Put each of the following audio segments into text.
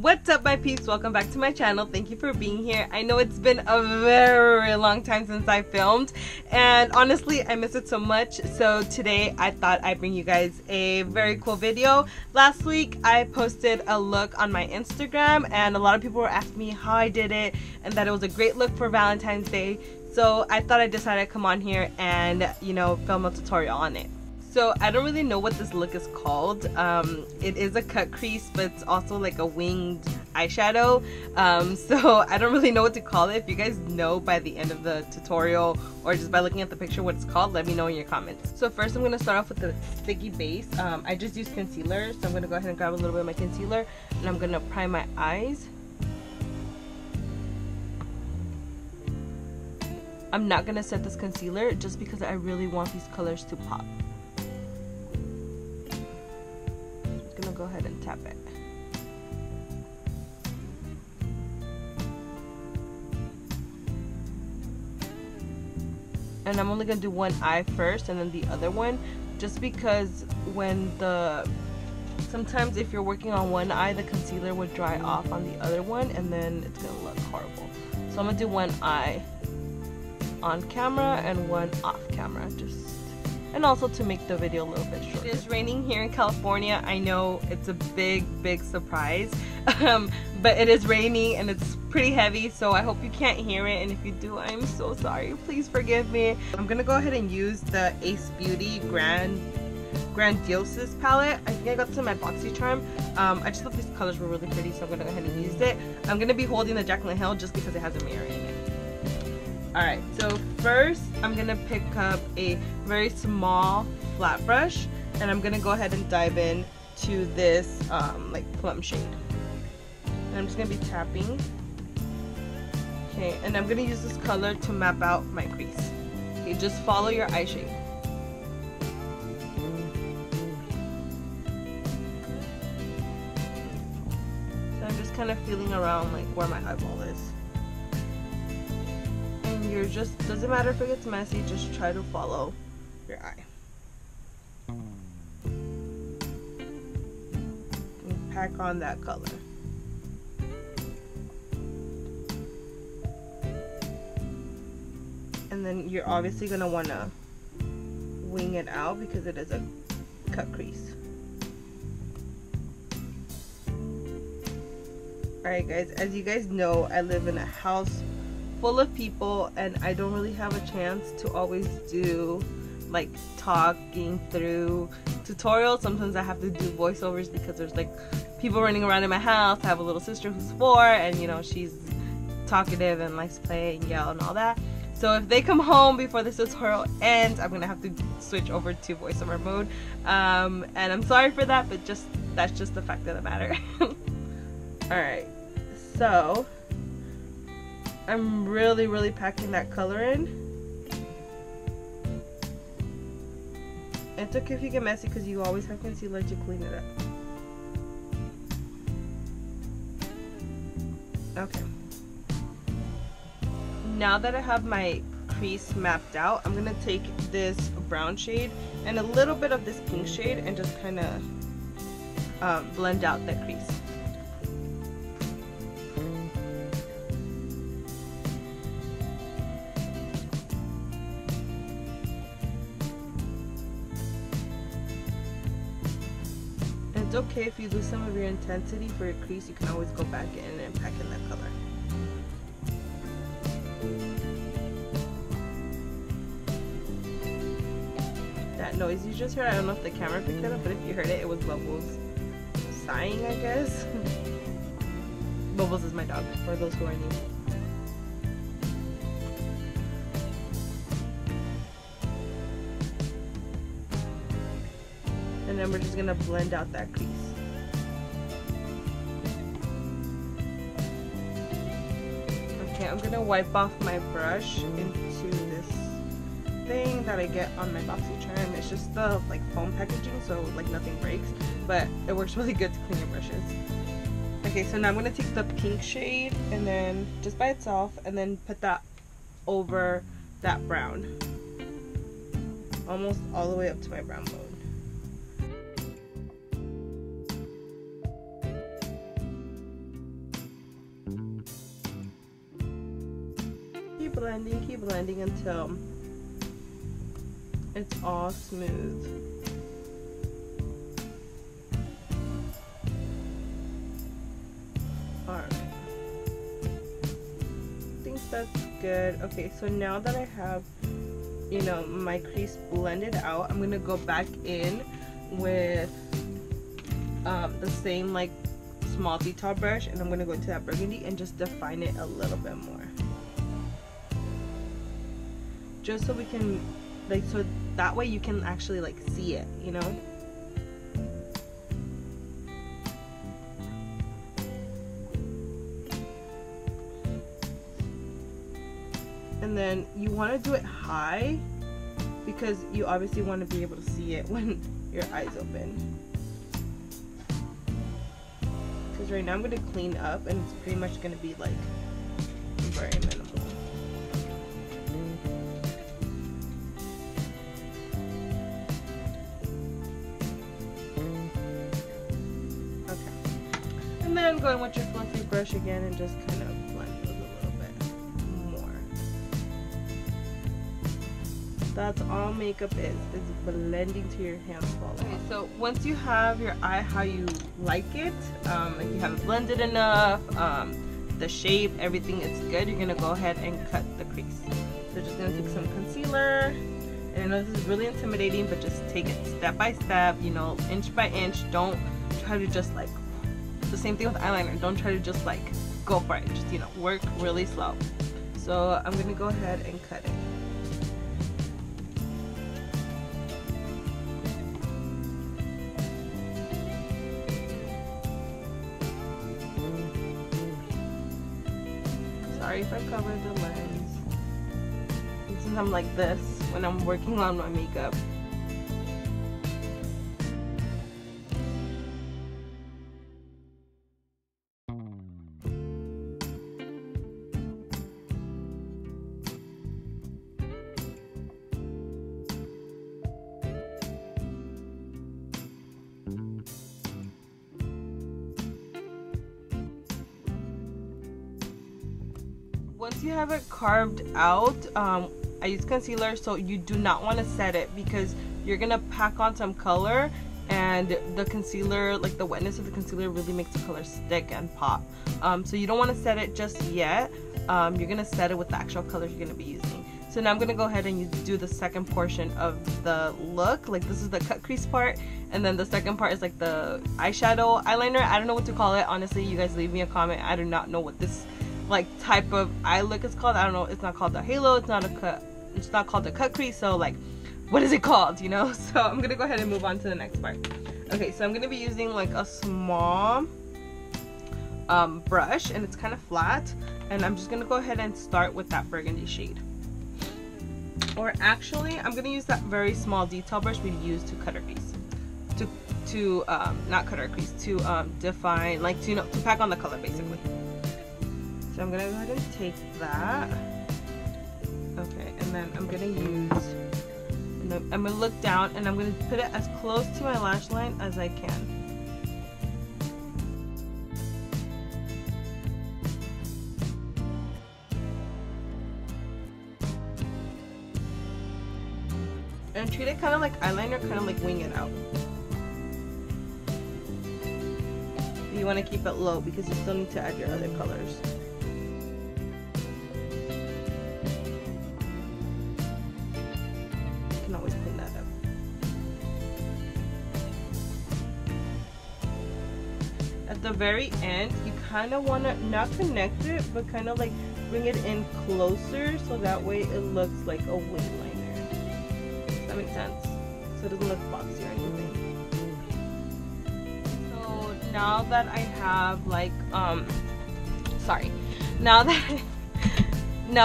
What's up, my peeps? Welcome back to my channel. Thank you for being here. I know it's been a very long time since I filmed, and honestly I miss it so much. So today I thought I'd bring you guys a very cool video. Last week I posted a look on my Instagram and a lot of people were asking me how I did it and that it was a great look for Valentine's Day. So I thought I decided to come on here and, you know, film a tutorial on it. So I don't really know what this look is called. It is a cut crease, but it's also like a winged eyeshadow. So I don't really know what to call it. If you guys know by the end of the tutorial or just by looking at the picture what it's called, let me know in your comments. So first I'm going to start off with the sticky base. I just used concealer, so I'm going to go ahead and grab a little bit of my concealer and I'm going to prime my eyes. I'm not going to set this concealer just because I really want these colors to pop. Go ahead and tap it. And I'm only gonna do one eye first and then the other one, just because sometimes if you're working on one eye, the concealer would dry off on the other one and then it's gonna look horrible. So I'm gonna do one eye on camera and one off camera, and also to make the video a little bit shorter. It is raining here in California. I know it's a big surprise, but it is raining and it's pretty heavy, so I hope you can't hear it, and if you do, I'm so sorry. Please forgive me. I'm gonna go ahead and use the Ace Beauty Grandiosis palette. I think I got this in my BoxyCharm. I just thought these colors were really pretty, so I'm gonna go ahead and use it. I'm gonna be holding the Jaclyn Hill just because it has a mirror in it. Alright, so first I'm going to pick up a very small flat brush and I'm going to go ahead and dive in to this like plum shade. And I'm just going to be tapping. Okay, and I'm going to use this color to map out my crease. Okay, just follow your eye shape. So I'm just kind of feeling around like where my eyeball is. You're just, doesn't matter if it gets messy, just try to follow your eye. And pack on that color. And then you're obviously going to want to wing it out because it is a cut crease. Alright guys, as you guys know, I live in a house full of people and I don't really have a chance to always do like talking through tutorials. Sometimes I have to do voiceovers because there's like people running around in my house. I have a little sister who's 4 and you know, she's talkative and likes to play and yell and all that. So if they come home before this tutorial ends, I'm gonna have to switch over to voiceover mode, and I'm sorry for that, but that's just the fact of the matter. Alright, so I'm really packing that color in. It's okay if you get messy because you always have concealer to clean it up. Okay. Now that I have my crease mapped out, I'm going to take this brown shade and a little bit of this pink shade and just kind of blend out that crease. It's okay if you lose some of your intensity for your crease, you can always go back in and pack in that color. That noise you just heard, I don't know if the camera picked it up, but if you heard it, it was Bubbles sighing, I guess. Bubbles is my dog, for those who are new. And then we're just going to blend out that crease. Okay, I'm going to wipe off my brush into this thing that I get on my BoxyCharm. It's just the like foam packaging, so like nothing breaks, but it works really good to clean your brushes. Okay, so now I'm going to take the pink shade and then just by itself and then put that over that brown. Almost all the way up to my brown bone. blending until it's all smooth. Alright. I think that's good. Okay, so now that I have, you know, my crease blended out, I'm gonna go back in with the same like small detail brush, and I'm gonna go into that burgundy and just define it a little bit more, just so we can like, so that way you can actually like see it, you know. And then you want to do it high because you obviously want to be able to see it when your eyes open. Because right now I'm going to clean up and it's pretty much going to be like very minimal. Okay. And then going with your fluffy brush again and just kind of blend those a little bit more. That's all makeup is blending to your hands fall off. Okay, so once you have your eye how you like it, like you have it blended enough, the shape, everything is good, you're gonna go ahead and cut the crease. So just gonna take some concealer, and I know this is really intimidating, but just take it step by step, you know, inch by inch. Don't try to just like, the same thing with eyeliner, don't try to just like go for it, just, you know, work really slow. So I'm gonna go ahead and cut it. Sorry if I covered the lens. Since I'm like this when I'm working on my makeup. Once you have it carved out, I use concealer, so you do not want to set it because you're gonna pack on some color, and the concealer, like the wetness of the concealer, really makes the color stick and pop. So you don't want to set it just yet. You're gonna set it with the actual colors you're gonna be using. So now I'm gonna go ahead and do the second portion of the look. Like this is the cut crease part, and then the second part is like the eyeshadow eyeliner. I don't know what to call it, honestly. You guys leave me a comment. I do not know what this like type of eye look is called. I don't know. It's not called the halo, it's not a cut, it's not called the cut crease, so like what is it called, you know? So I'm gonna go ahead and move on to the next part. Okay, so I'm gonna be using like a small brush, and it's kind of flat, and I'm just gonna go ahead and start with that burgundy shade. Or actually I'm gonna use that very small detail brush we use to cut our crease, to not cut our crease, to define, like to, you know, to pack on the color basically. So I'm gonna go ahead and take that. Okay, and then I'm gonna use, and I'm gonna look down and I'm gonna put it as close to my lash line as I can. And treat it kind of like eyeliner, kind of like wing it out. You want to keep it low because you still need to add your other colors. Always clean that up. At the very end, you kind of want to not connect it, but kind of like bring it in closer, so that way it looks like a wing liner. Does that make sense? So it doesn't look boxy or anything. So now that I have like now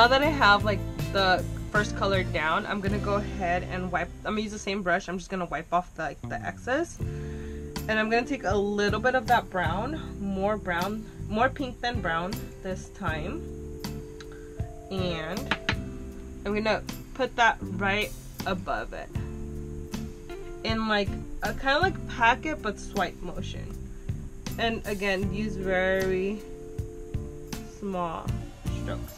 that I have like the first color down, I'm gonna go ahead and wipe. I'm gonna use the same brush. I'm just gonna wipe off the excess, and I'm gonna take a little bit of that brown, more pink than brown this time, and I'm gonna put that right above it in like a kind of like packet but swipe motion, and again use very small strokes.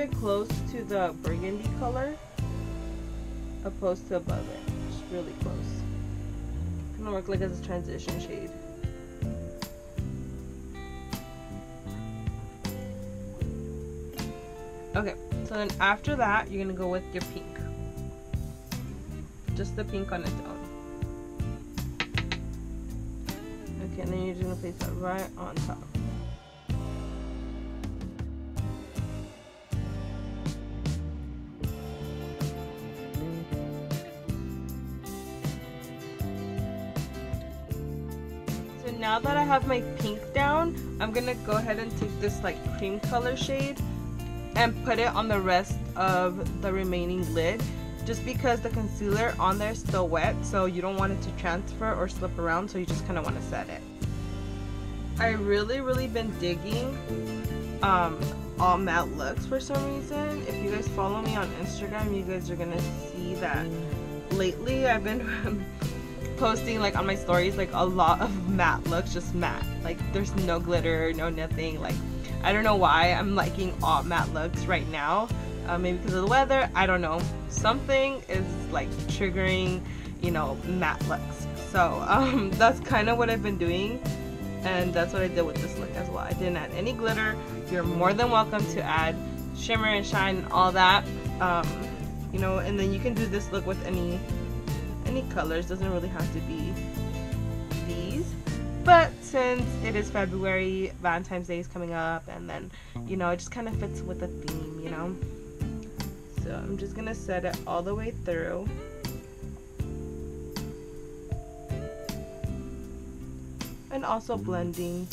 it close to the burgundy color opposed to above it. Just really close. It's gonna work like as a transition shade. Okay, so then after that, you're gonna go with your pink. Just the pink on its own. Okay, and then you're just gonna place that right on top. So now that I have my pink down, I'm gonna go ahead and take this like cream color shade and put it on the rest of the remaining lid, just because the concealer on there is still wet, so you don't want it to transfer or slip around, so you just kind of want to set it. I really been digging all matte looks for some reason. If you guys follow me on Instagram, you guys are gonna see that lately I've been posting like on my stories like a lot of matte looks, just matte, like there's no glitter, no nothing. Like I don't know why I'm liking all matte looks right now. Maybe because of the weather, I don't know. Something is like triggering, you know, matte looks. So that's kind of what I've been doing, and that's what I did with this look as well. I didn't add any glitter. You're more than welcome to add shimmer and shine and all that, you know, and then you can do this look with any colors. Doesn't really have to be these. But since it is February, Valentine's Day is coming up, and then, you know, it just kind of fits with the theme, you know. So I'm just gonna set it all the way through. And also blending.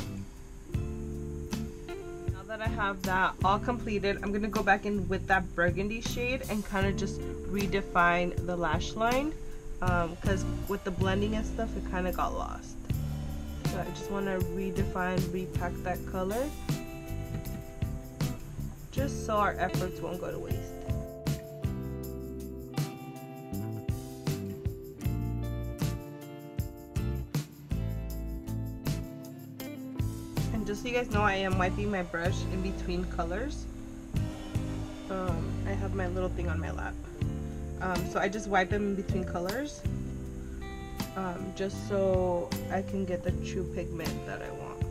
Now that I have that all completed, I'm gonna go back in with that burgundy shade and kind of just redefine the lash line, because with the blending and stuff, it kind of got lost. So I just want to redefine, repack that color, just so our efforts won't go to waste. And just so you guys know, I am wiping my brush in between colors. I have my little thing on my lap. So I just wipe them in between colors. Just so I can get the true pigment that I want.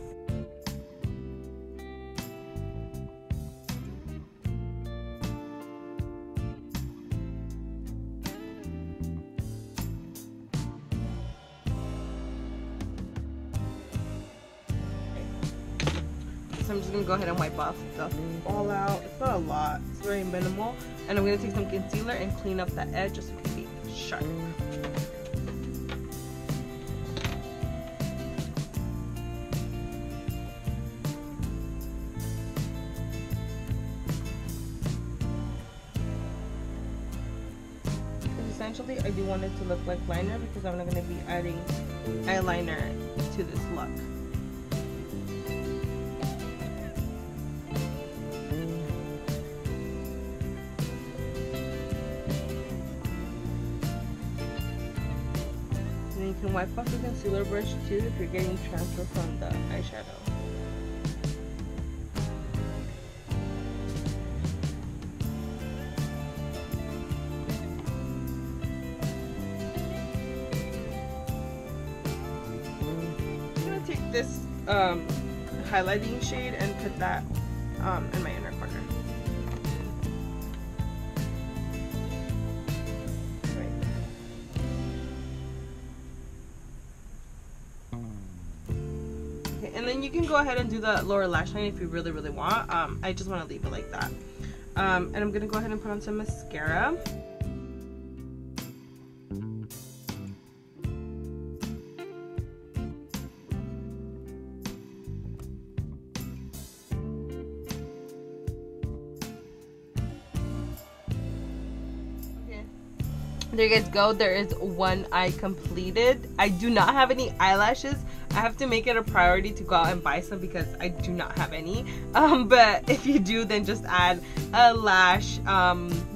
So I'm just going to go ahead and wipe off the fallout. It's not a lot, it's very minimal. And I'm going to take some concealer and clean up that edge just so it can be sharp. Essentially, I do want it to look like liner because I'm not going to be adding eyeliner to this look. And you can wipe off the concealer brush too if you're getting transfer from the eyeshadow. This highlighting shade and put that in my inner corner. Right there. Okay, and then you can go ahead and do the lower lash line if you really want. I just want to leave it like that. And I'm gonna go ahead and put on some mascara. There you guys go. There is one eye completed. I do not have any eyelashes. I have to make it a priority to go out and buy some because I do not have any. But if you do, then just add a lash.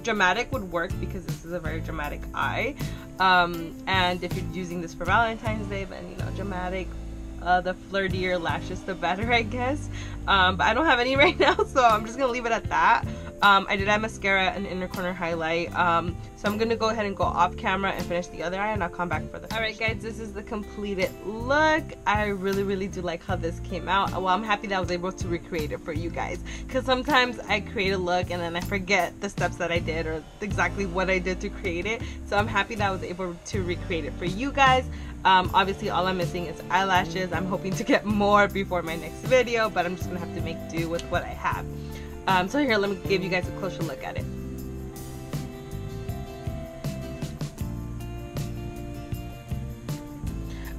Dramatic would work because this is a very dramatic eye. And if you're using this for Valentine's Day, then, you know, dramatic, the flirtier lashes, the better, I guess. But I don't have any right now, so I'm just gonna leave it at that. I did add mascara and inner corner highlight. So I'm gonna go ahead and go off camera and finish the other eye, and I'll come back for the finish. Alright guys, this is the completed look. I really do like how this came out. Well, I'm happy that I was able to recreate it for you guys, because sometimes I create a look and then I forget the steps that I did or exactly what I did to create it. So I'm happy that I was able to recreate it for you guys. Obviously all I'm missing is eyelashes. I'm hoping to get more before my next video, but I'm just gonna have to make do with what I have. So here, let me give you guys a closer look at it.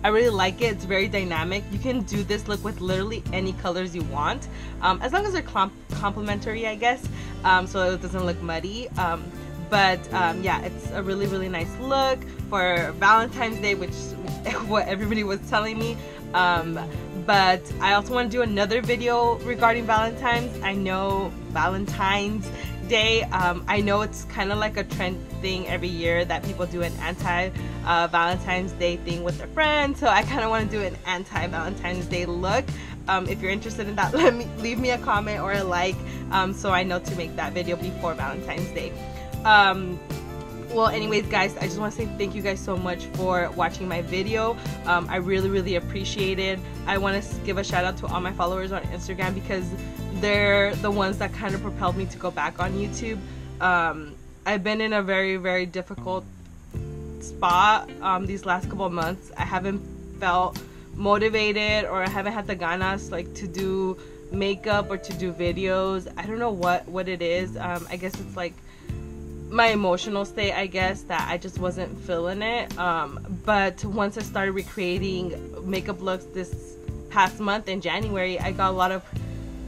I really like it. It's very dynamic. You can do this look with literally any colors you want, as long as they're complementary, I guess, so it doesn't look muddy. Yeah, it's a really nice look for Valentine's Day, which what everybody was telling me. But I also want to do another video regarding Valentine's. I know Valentine's Day, I know it's kind of like a trend thing every year that people do an anti-Valentine's Day thing with their friends, so I kind of want to do an anti-Valentine's Day look. If you're interested in that, leave me a comment or a like, so I know to make that video before Valentine's Day. Well, anyways guys, I just want to say thank you guys so much for watching my video. I really appreciate it. I want to give a shout out to all my followers on Instagram, because they're the ones that kind of propelled me to go back on YouTube. I've been in a very difficult spot these last couple of months. I haven't felt motivated, or I haven't had the ganas like to do makeup or to do videos. I don't know what it is. I guess it's like my emotional state, I guess, that I just wasn't feeling it. But once I started recreating makeup looks this past month in January, I got a lot of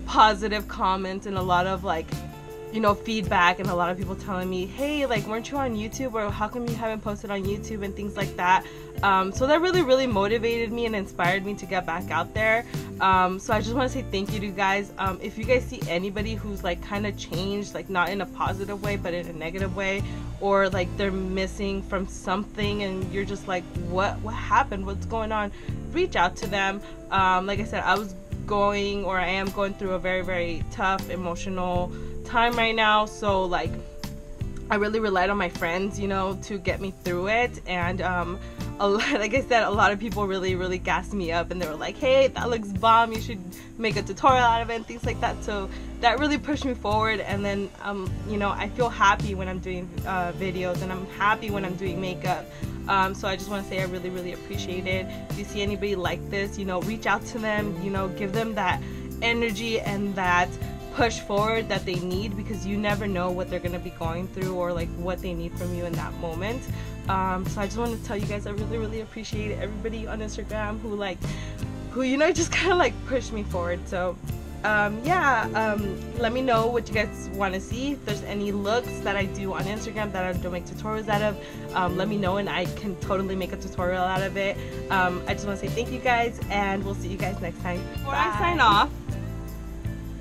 positive comments and a lot of, like, you know, feedback, and a lot of people telling me, hey, like, weren't you on YouTube, or how come you haven't posted on YouTube, and things like that. So that really motivated me and inspired me to get back out there. So I just want to say thank you to you guys. If you guys see anybody who's like kind of changed, like not in a positive way but in a negative way, or like they're missing from something and you're just like, what happened, what's going on, reach out to them. Like I said, I am going through a very tough emotional time right now, so like I really relied on my friends, you know, to get me through it. And like I said, a lot of people really gassed me up, and they were like, hey, that looks bomb, you should make a tutorial out of it, and things like that. So that really pushed me forward. And then you know, I feel happy when I'm doing videos, and I'm happy when I'm doing makeup. So I just want to say I really appreciate it. If you see anybody like this, you know, reach out to them, you know, give them that energy and that push forward that they need, because you never know what they're gonna be going through, or like what they need from you in that moment. So I just want to tell you guys I really appreciate everybody on Instagram who you know, just kind of like pushed me forward. So yeah, let me know what you guys want to see. If there's any looks that I do on Instagram that I don't make tutorials out of, let me know, and I can totally make a tutorial out of it. I just want to say thank you guys, and we'll see you guys next time. Before I sign off,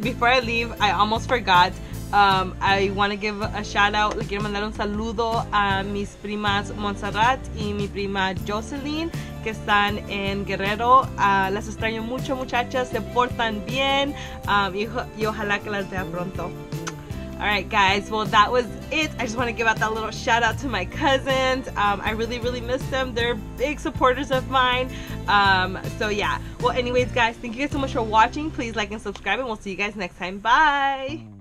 before I leave, I almost forgot. I want to give a shout out. Le quiero mandar un saludo a mis primas Montserrat y mi prima Jocelyn, que están en Guerrero. Las extraño mucho, muchachas. Se portan bien, y ojalá que las vea pronto. Alright guys, well that was it. I just want to give out that little shout out to my cousins. I really miss them. They're big supporters of mine. So yeah, well anyways guys, thank you guys so much for watching. Please like and subscribe, and we'll see you guys next time. Bye.